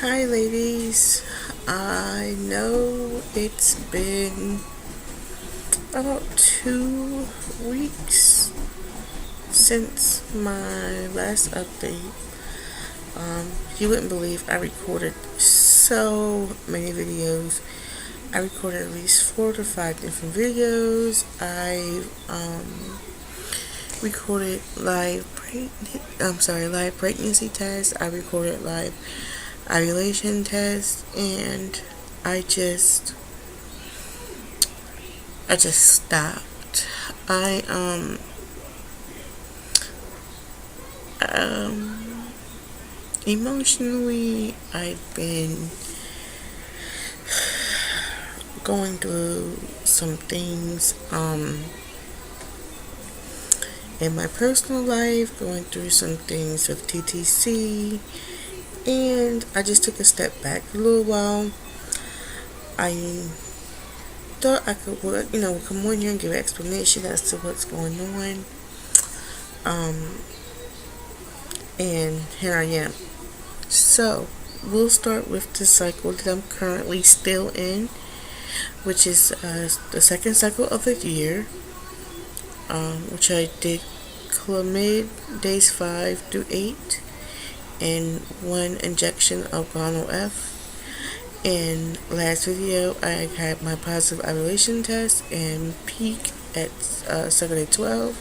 Hi, ladies. I know it's been about 2 weeks since my last update. You wouldn't believe I recorded so many videos. I recorded at least 4 to 5 different videos. I recorded live pregnancy tests. I recorded live ovulation tests, and I just I just stopped. I emotionally, I've been going through some things in my personal life, going through some things with TTC, and I just took a step back for a little while. I thought I could, come on here and give an explanation as to what's going on. And here I am. So, we'll start with the cycle that I'm currently still in, which is the second cycle of the year, which I did Clomid days 5 through 8, and 1 injection of Gonal F. In last video, I had my positive ovulation test and peak at Saturday 12.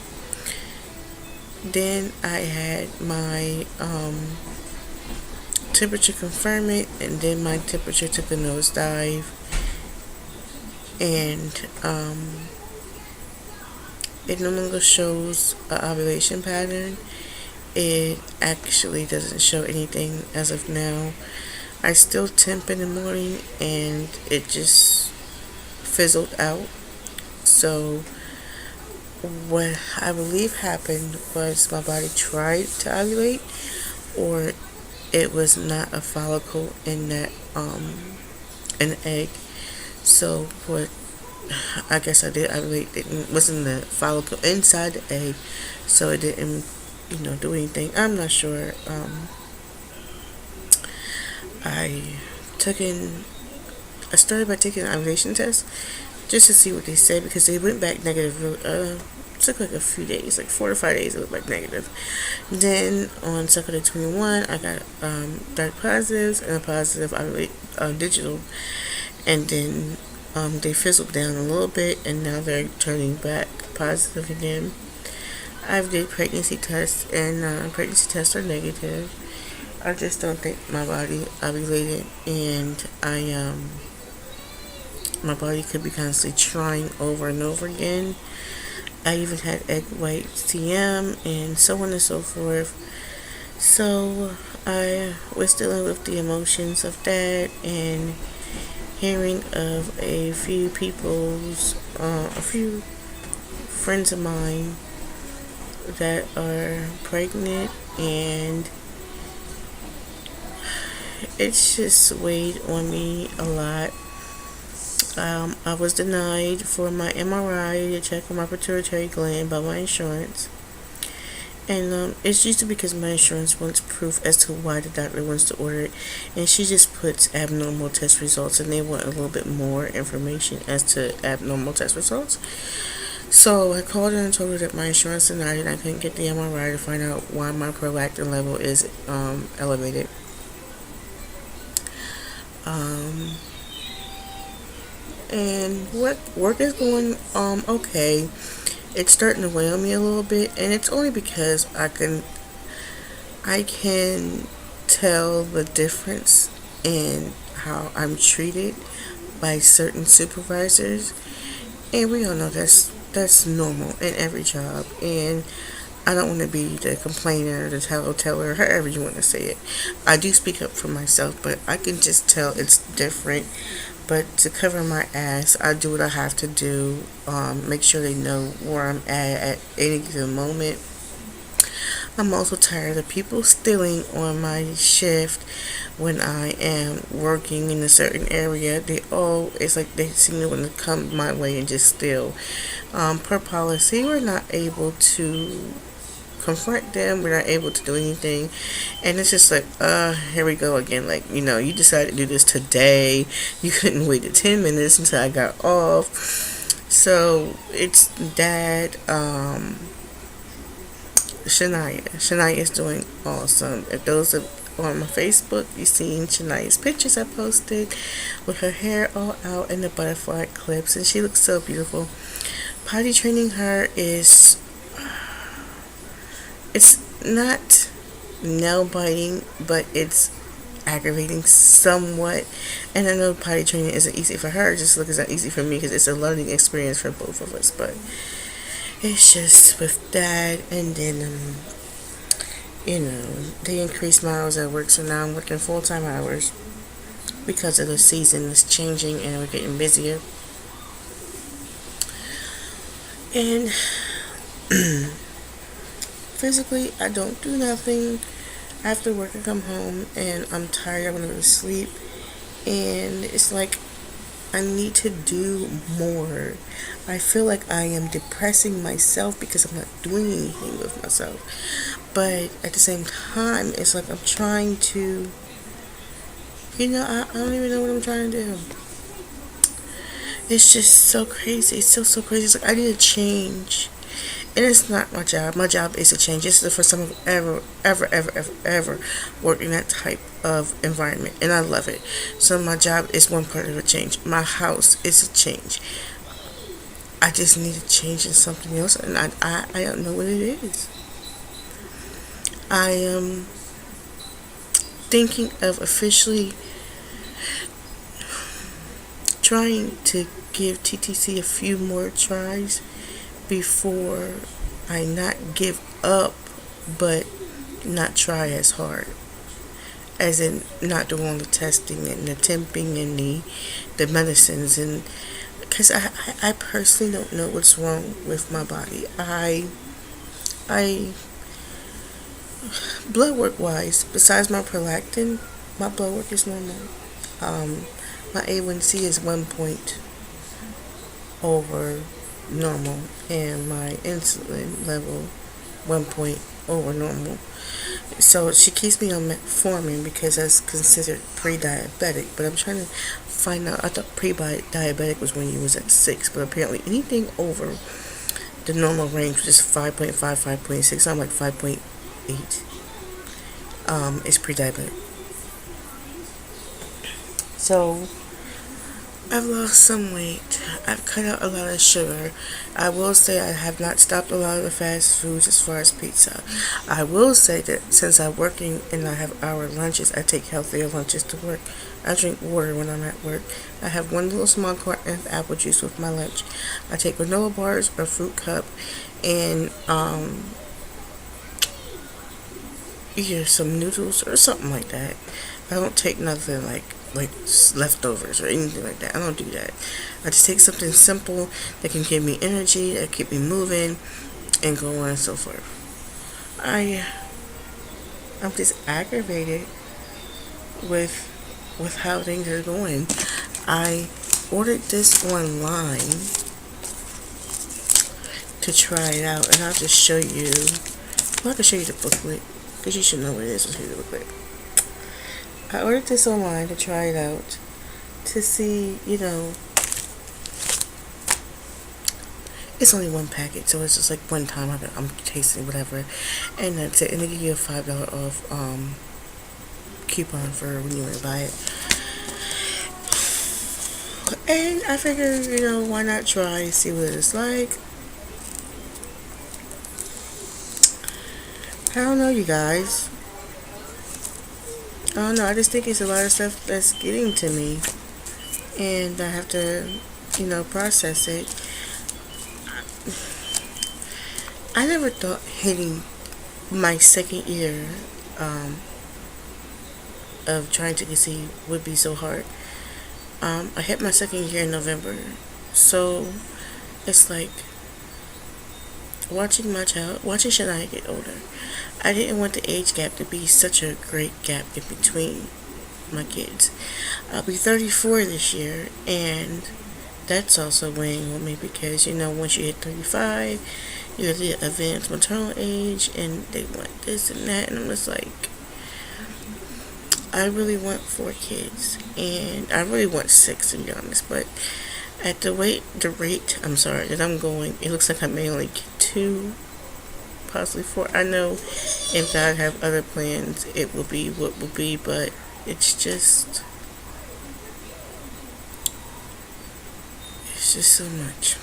Then I had my temperature confirming, and then my temperature took a nosedive, and it no longer shows an ovulation pattern. It actually doesn't show anything as of now. I still temp in the morning, and it just fizzled out. So what I believe happened was my body tried to ovulate, or it was not a follicle in that an egg. So what I guess I did ovulate, it wasn't the follicle inside the egg, so it didn't do anything. I'm not sure. I took in I started by taking an ovulation test just to see what they said, because they went back negative. It took like a few days, like 4 to 5 days, it went back negative. Then on Saturday 21, I got dark positives and a positive digital, and then they fizzled down a little bit, and now they're turning back positive again. I've did pregnancy tests, and pregnancy tests are negative. I just don't think my body ovulated, and my body could be constantly trying over and over again. I even had egg white CM and so on and so forth. So I was dealing with the emotions of that, and hearing of a few friends of mine that are pregnant, and it's just weighed on me a lot. I was denied for my MRI to check on my pituitary gland by my insurance, and it's usually because my insurance wants proof as to why the doctor wants to order it, and she just puts abnormal test results, and they want a little bit more information as to abnormal test results. So I called her and told her that my insurance denied it, and I couldn't get the MRI to find out why my prolactin level is elevated. And work is going okay. It's starting to weigh on me a little bit, and it's only because I can tell the difference in how I'm treated by certain supervisors, and we all know that's normal in every job. And I don't want to be the complainer, the teller, however you want to say it. I do speak up for myself, but I can just tell it's different. But to cover my ass, I do what I have to do. Make sure they know where I'm at any given moment. I'm also tired of people stealing on my shift when I am working in a certain area. It's like they seem to want to come my way and just steal. Per policy, we're not able to confront them. We're not able to do anything. And it's just like, here we go again. Like, you decided to do this today. You couldn't wait the 10 minutes until I got off. So it's Dad, Shania. Shania is doing awesome. If those are on my Facebook, you've seen Shania's pictures I posted with her hair all out and the butterfly clips, and she looks so beautiful. Potty training her it's not nail biting, but it's aggravating somewhat. And I know potty training isn't easy for her, just like it's not easy for me because it's a learning experience for both of us. But it's just with that, and then they increased my hours at work, so now I'm working full-time hours because of the season is changing and we're getting busier. And physically, I don't do nothing. After work, I come home and I'm tired. I want to go to sleep, and it's like I need to do more. I feel like I am depressing myself because I'm not doing anything with myself. But at the same time, it's like I'm trying to, I don't even know what I'm trying to do. It's just so crazy. It's so crazy. It's like I need to change. And it's not my job. My job is to change. This is the first time I've ever worked in that type of environment. And I love it. So my job is one part of a change. My house is a change. I just need to change in something else. And I don't know what it is. I am thinking of officially trying to give TTC a few more tries before I not give up, but not try as hard. As in not doing all the testing and the temping and the medicines, and because I personally don't know what's wrong with my body. I blood work wise, besides my prolactin, my blood work is normal. My A1C is 1 point over normal, and my insulin level 1 point over normal. So she keeps me on metformin because that's considered pre-diabetic. But I'm trying to find out. I thought pre-diabetic was when you was at 6, but apparently anything over the normal range, which is 5.5, 5.6, I'm like 5.8. Is pre-diabetic. So I've lost some weight. I've cut out a lot of sugar. I will say I have not stopped a lot of the fast foods as far as pizza. I will say that since I'm working and I have hour lunches, I take healthier lunches to work. I drink water when I'm at work. I have one little small carton of apple juice with my lunch. I take granola bars, a fruit cup, and either some noodles or something like that. I don't take nothing like leftovers or anything like that. I don't do that. I just take something simple that can give me energy, that keep me moving, and go on and so forth. I'm just aggravated with how things are going. I ordered this online to try it out, and I'll just show you. Well, I can show you the booklet because you should know what it is. I'll show you the booklet. I ordered this online to try it out to see, it's only one packet, so it's just like one time I'm tasting whatever, and that's it. And they give you a $5 off coupon for when you want to buy it. And I figured, why not try, see what it's like. I don't know, you guys. I don't know, I just think it's a lot of stuff that's getting to me, and I have to, process it. I never thought hitting my second year of trying to conceive would be so hard. I hit my second year in November, so it's like watching Shania get older. I didn't want the age gap to be such a great gap in between my kids. I'll be 34 this year, and that's also weighing on me because, once you hit 35, you're the advanced maternal age, and they want this and that, and I'm just like, I really want 4 kids, and I really want 6 to be honest, but at the rate, I'm sorry, that I'm going, it looks like I may only get 2, possibly 4. I know if God have other plans, it will be what will be, but it's just so much.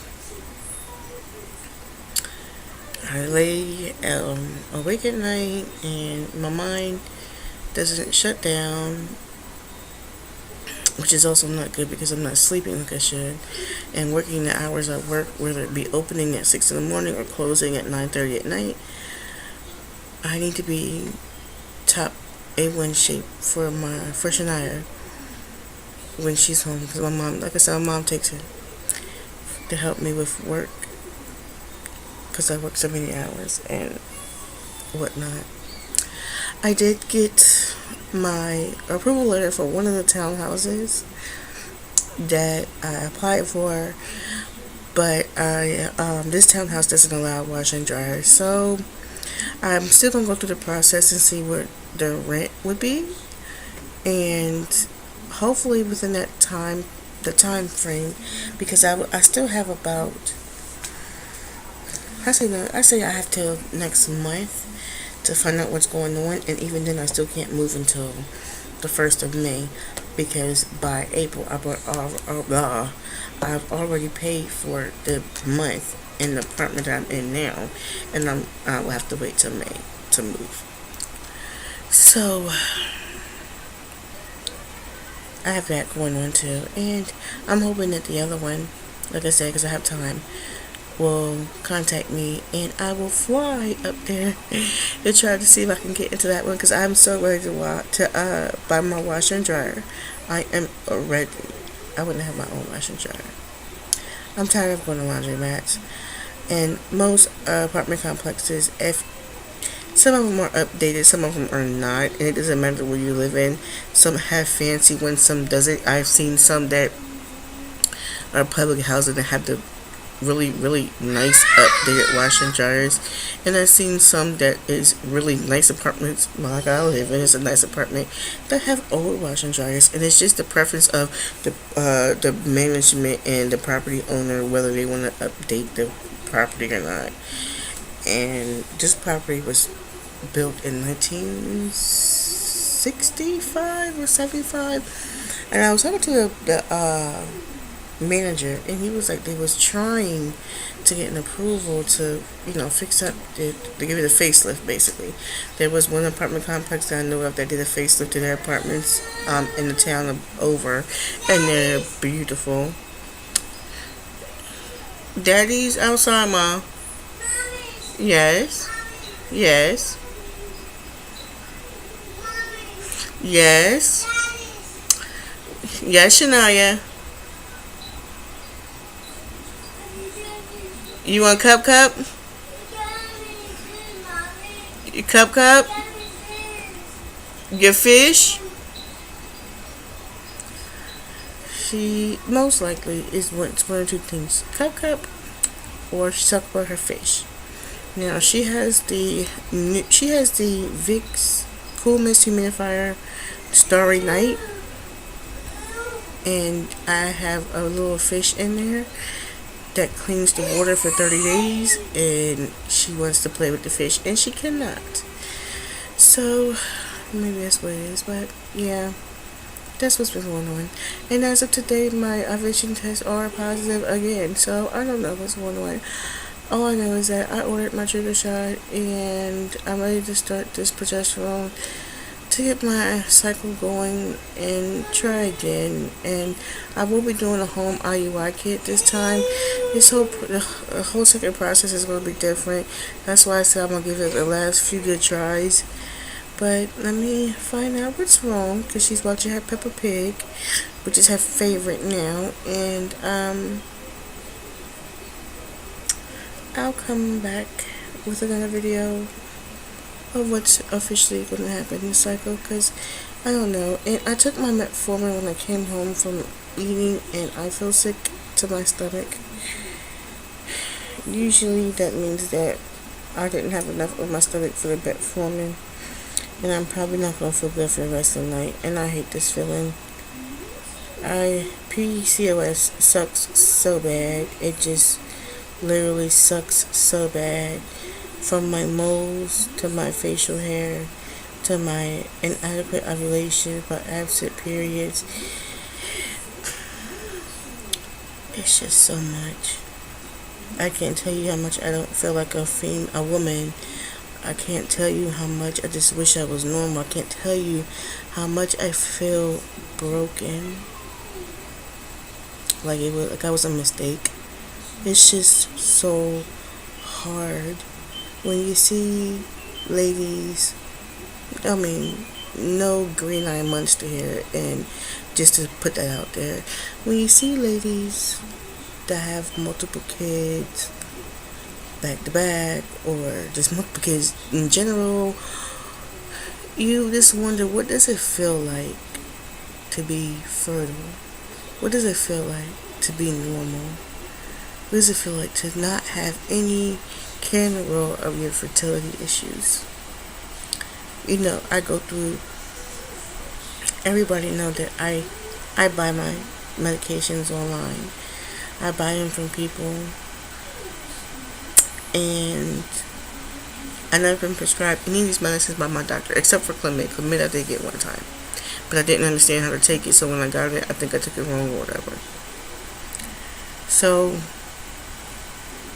I lay awake at night, and my mind doesn't shut down, which is also not good because I'm not sleeping like I should, and working the hours I work, whether it be opening at 6 in the morning or closing at 9:30 at night. I need to be top A1 shape for Shania when she's home, because my mom, like I said, my mom takes it to help me with work because I work so many hours and whatnot. I did get my approval letter for one of the townhouses that I applied for, but this townhouse doesn't allow wash and dryer, so I'm still gonna go through the process and see what the rent would be, and hopefully within the time frame, because I still have about, I say I have till next month to find out what's going on, and even then I still can't move until the 1st of May, because by April I've already paid for the month in the apartment that I'm in now, and I will have to wait till May to move. So I have that going on too, and I'm hoping that the other one, like I said, because I have time, will contact me, and I will fly up there to try to see if I can get into that one, because I'm so ready to buy my washer and dryer. I am ready. I wouldn't have my own washer and dryer. I'm tired of going to laundromats, and most apartment complexes, if some of them are updated, some of them are not, and it doesn't matter where you live in. Some have fancy ones, some doesn't. I've seen some that are public housing that have the really, really nice updated wash and dryers, and I've seen some that is really nice apartments, like I live in, it's a nice apartment, that have old wash and dryers, and it's just the preference of the management and the property owner whether they want to update the property or not. And this property was built in 1965 or 75, and I was talking to the manager, and he was like, they was trying to get an approval to, fix up to give it a facelift. Basically, there was one apartment complex that I know of that did a facelift to their apartments in the town of over, and they're beautiful. Daddy's outside, Ma. Yes. Yes. Yes. Yes, Shania. You want cup? Your cup? Your fish? She most likely is one or two things: cup, or she talked about her fish. Now she has the Vicks Cool Mist Humidifier Starry Night, and I have a little fish in there that cleans the water for 30 days, and she wants to play with the fish, and she cannot. So maybe that's what it is, but yeah, that's what's been going on. And as of today, my ovulation tests are positive again, so I don't know what's going on. All I know is that I ordered my trigger shot, and I'm ready to start this progesterone to get my cycle going and try again. And I will be doing a home IUI kit this time. The whole second process is going to be different. That's why I said I'm going to give it the last few good tries. But let me find out what's wrong, because she's watching her Peppa Pig, which is her favorite now. And I'll come back with another video of what's officially going to happen in the cycle, because I don't know. And I took my metformin when I came home from eating, and I feel sick to my stomach. usually that means that I didn't have enough of my stomach for the metformin, and I'm probably not gonna feel good for the rest of the night. And I hate this feeling. PCOS sucks so bad. It just literally sucks so bad. From my moles to my facial hair to my inadequate ovulation, my absent periods. It's just so much. I can't tell you how much I don't feel like a woman. I can't tell you how much I just wish I was normal. I can't tell you how much I feel broken. Like I was a mistake. It's just so hard when you see ladies. I mean, no green eye monster here, and just to put that out there, when you see ladies that have multiple kids back to back, or just multiple kids in general, you just wonder, what does it feel like to be fertile? What does it feel like to be normal? What does it feel like to not have any care in the world of your fertility issues? I go through, everybody know that I buy my medications online. I buy them from people, and I never been prescribed any of these medicines by my doctor, except for Clement. Clement I did get one time, but I didn't understand how to take it, so when I got it, I think I took it wrong or whatever. So,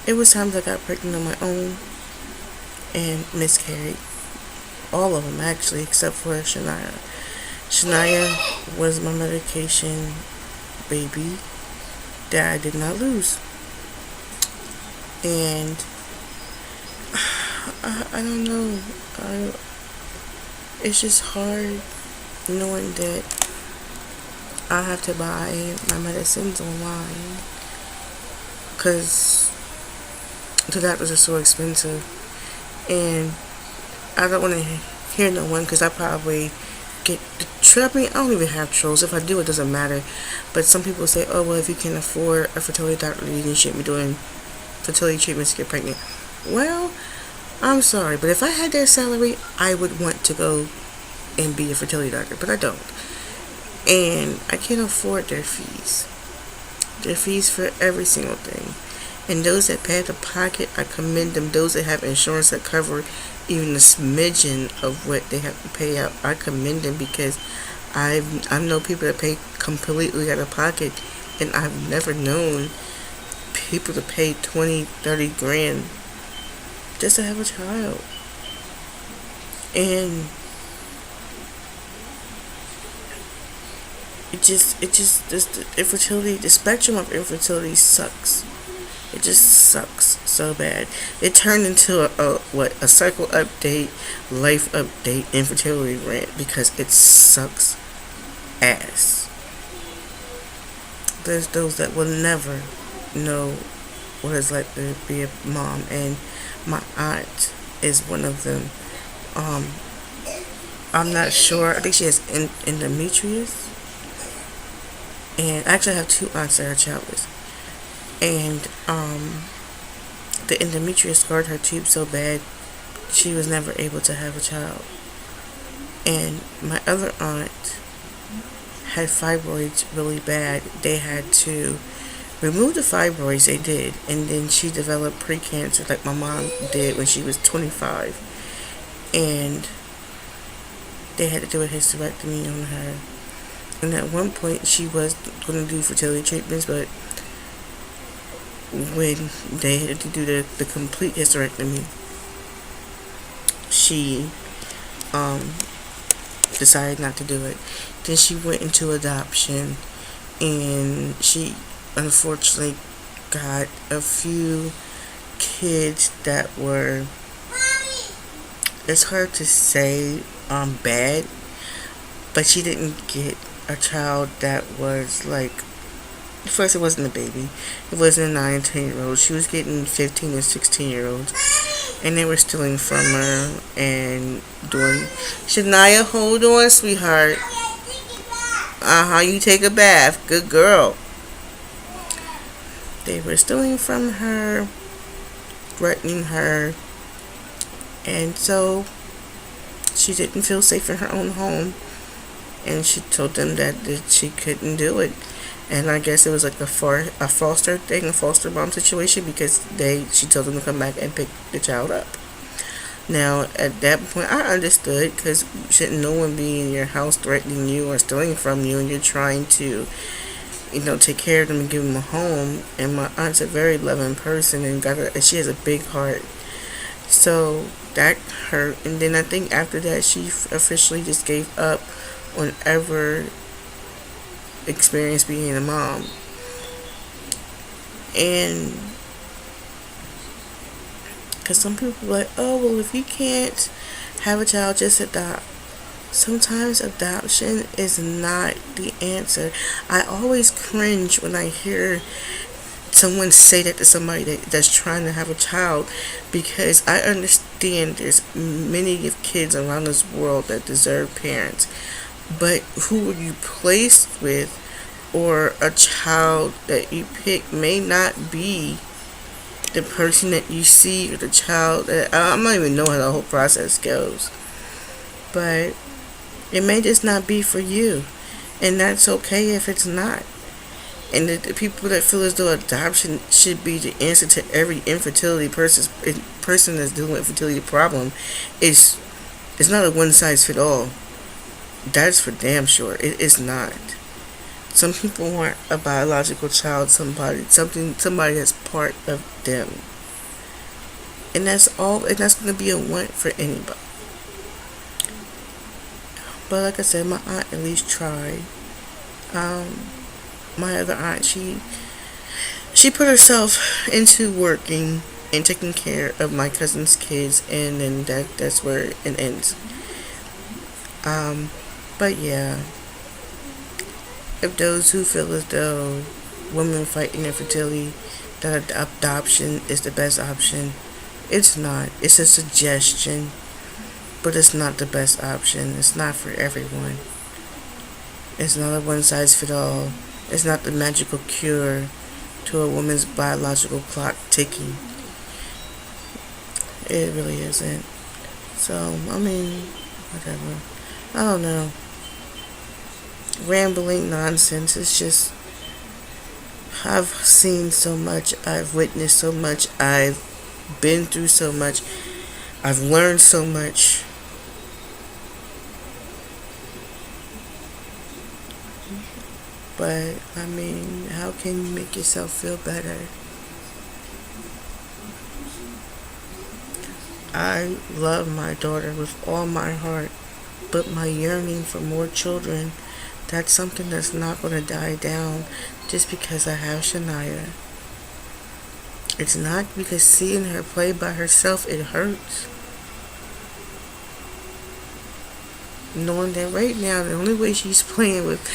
it was times I got pregnant on my own and miscarried. All of them, actually, except for Shania. Shania was my medication baby that I did not lose. And I don't know. It's just hard knowing that I have to buy my medicines online because the doctors are so expensive. And I don't want to hear no one, because I probably get the trap. I don't even have trolls. If I do, it doesn't matter. But some people say, oh, well, if you can afford a fertility doctor, you shouldn't be doing fertility treatments to get pregnant. Well, I'm sorry, but if I had their salary, I would want to go and be a fertility doctor, but I don't. And I can't afford their fees. Their fees for every single thing. And those that pay out of pocket, I commend them. Those that have insurance that cover even a smidgen of what they have to pay out, I commend them, because I know people that pay completely out of pocket, and I've never known people to pay 20, 30 grand just to have a child. And the spectrum of infertility sucks. It just sucks so bad. It turned into a cycle update, life update, infertility rant, because it sucks ass. There's those that will never know what it's like to be a mom, and my aunt is one of them. I'm not sure. I think she has endometriosis, and actually I have two aunts that are childless. And the endometriosis scarred her tube so bad she was never able to have a child. And my other aunt had fibroids really bad. They had to remove the fibroids. They did, and then she developed precancer like my mom did when she was 25, and they had to do a hysterectomy on her. And at one point she was going to do fertility treatments, but when they had to do the complete hysterectomy, she decided not to do it. Then she went into adoption, and she unfortunately got a few kids that were, it's hard to say, bad, but she didn't get a child that was like, first, it wasn't a baby. It wasn't a 9 and 10-year-old. She was getting 15 and 16-year-olds. And they were stealing from her and doing... Shania, hold on, sweetheart. You take a bath. Good girl. They were stealing from her threatening her, and so she didn't feel safe in her own home, and she told them that she couldn't do it. And I guess it was like a foster thing, a foster mom situation, because she told them to come back and pick the child up. Now, at that point, I understood, because shouldn't no one be in your house threatening you or stealing from you, and you're trying to, take care of them and give them a home. And my aunt's a very loving person, and she has a big heart. So that hurt. And then I think after that, she officially just gave up on ever experience being a mom. And because some people are like, oh, well, if you can't have a child, just adopt. Sometimes adoption is not the answer. I always cringe when I hear someone say that to somebody that's trying to have a child, because I understand there's many of kids around this world that deserve parents, but who you placed with or a child that you pick may not be the person that you see, or the child that I'm not even know how the whole process goes, but it may just not be for you, and that's okay if it's not. And the people that feel as though adoption should be the answer to every infertility person that's dealing with infertility problem is it's not a one size fit all. That's for damn sure. It is not. Some people want a biological child, somebody that's part of them, and that's all. And that's going to be a want for anybody. But like I said, my aunt at least tried. My other aunt, she put herself into working and taking care of my cousin's kids, and then that's where it ends. But yeah, if those who feel as though women fighting infertility, that adoption is the best option, it's not. It's a suggestion, but it's not the best option. It's not for everyone. It's not a one size fit all. It's not the magical cure to a woman's biological clock ticking. It really isn't. So, I mean, whatever. I don't know. Rambling nonsense. It's just, I've seen so much. I've witnessed so much. I've been through so much. I've learned so much. But, I mean, how can you make yourself feel better? I love my daughter with all my heart, but my yearning for more children, that's something that's not going to die down just because I have Shania. It's not because seeing her play by herself, it hurts. Knowing that right now, the only way she's playing with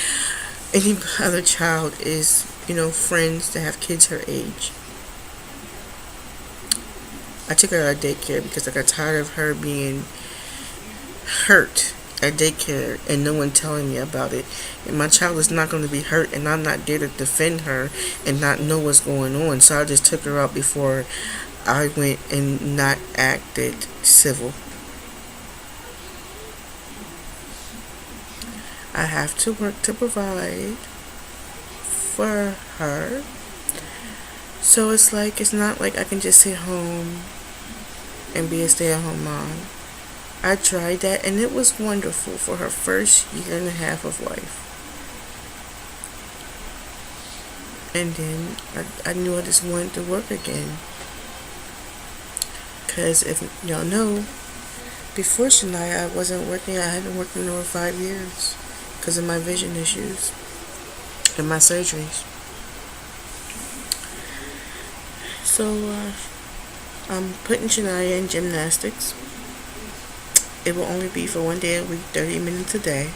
any other child is, friends that have kids her age. I took her out of daycare because I got tired of her being hurt at daycare and no one telling me about it. And my child is not going to be hurt, and I'm not there to defend her and not know what's going on. So I just took her out before I went and not acted civil. I have to work to provide for her. So it's not like I can just sit home and be a stay-at-home mom. I tried that, and it was wonderful for her first year and a half of life. And then I knew I just wanted to work again. Because if y'all know, before Shania, I wasn't working. I hadn't worked in over 5 years because of my vision issues and my surgeries. So I'm putting Shania in gymnastics. It will only be for 1 day a week, 30 minutes a day.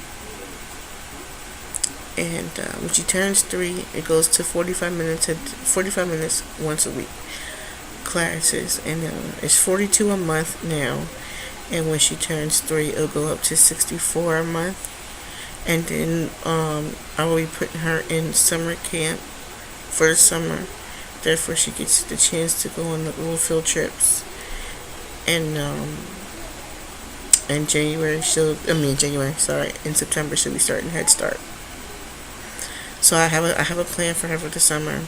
And when she turns 3, it goes to 45 minutes once a week classes, and it's 42 a month now. And when she turns 3, it'll go up to 64 a month. And then I will be putting her in summer camp for the summer, Therefore, she gets the chance to go on the little field trips. And in January, January, sorry, in September she'll be starting Head Start. So I have a plan for her for the summer,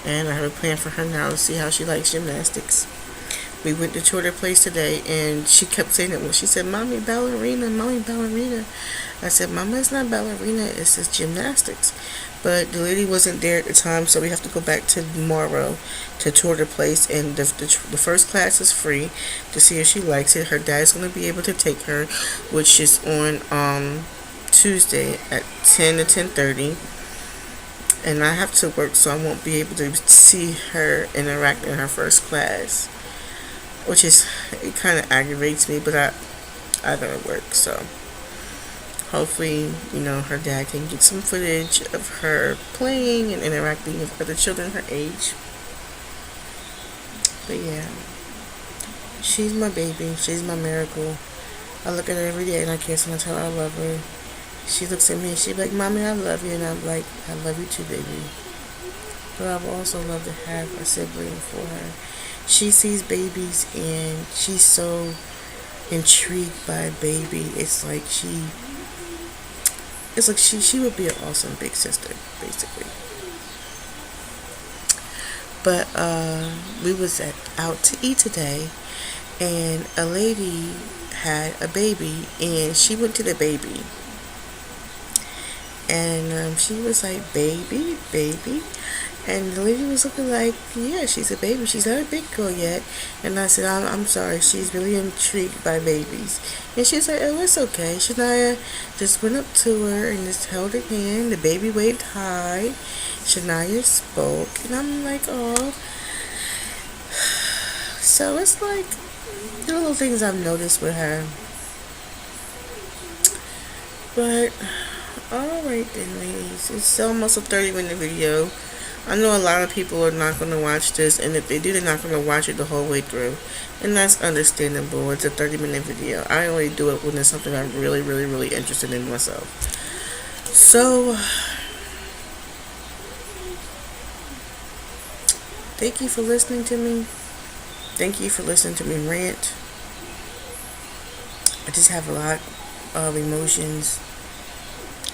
and I have a plan for her now to see how she likes gymnastics. We went to tour their place today, and she kept saying it. Well, she said, "Mommy, ballerina, mommy, ballerina." I said, "Mama, it's not ballerina. It's just gymnastics." But the lady wasn't there at the time, so we have to go back to tomorrow to tour the place. And the first class is free to see if she likes it. Her dad's going to be able to take her, which is on Tuesday at 10 to 10:30. And I have to work, so I won't be able to see her interact in her first class, which is, it kind of aggravates me, but I gotta work, so hopefully, her dad can get some footage of her playing and interacting with other children her age. But yeah, she's my baby. She's my miracle. I look at her every day and I kiss her and tell her I love her. She looks at me and she's like, "Mommy, I love you." And I'm like, "I love you too, baby." But I would also love to have a sibling for her. She sees babies and she's so intrigued by a baby. It's like she would be an awesome big sister, basically. But we was out to eat today, and a lady had a baby, and she went to the baby, and she was like, "Baby, baby." And the lady was looking like, "Yeah, she's a baby. She's not a big girl yet." And I said, I'm sorry. She's really intrigued by babies." And she's like, "Oh, it's okay." Shania just went up to her and just held her hand. The baby waved hi. Shania spoke. And I'm like, "Oh." So it's like the little things I've noticed with her. But, alright then, ladies. It's almost a 30-minute video. I know a lot of people are not going to watch this, and if they do, they're not going to watch it the whole way through. And that's understandable. It's a 30-minute video. I only do it when it's something I'm really, really, really interested in myself. So, thank you for listening to me. Thank you for listening to me rant. I just have a lot of emotions,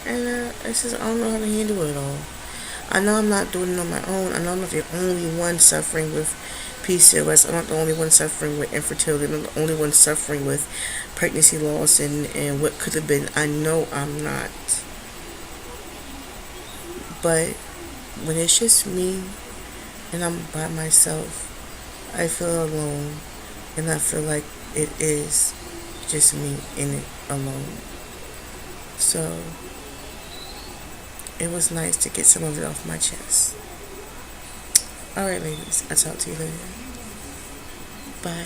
and I don't know how to handle it all. I know I'm not doing it on my own. I know I'm not the only one suffering with PCOS. I'm not the only one suffering with infertility. I'm not the only one suffering with pregnancy loss and what could have been. I know I'm not. But when it's just me and I'm by myself, I feel alone. And I feel like it is just me in it alone. So it was nice to get some of it off my chest. Alright, ladies, I'll talk to you later. Bye.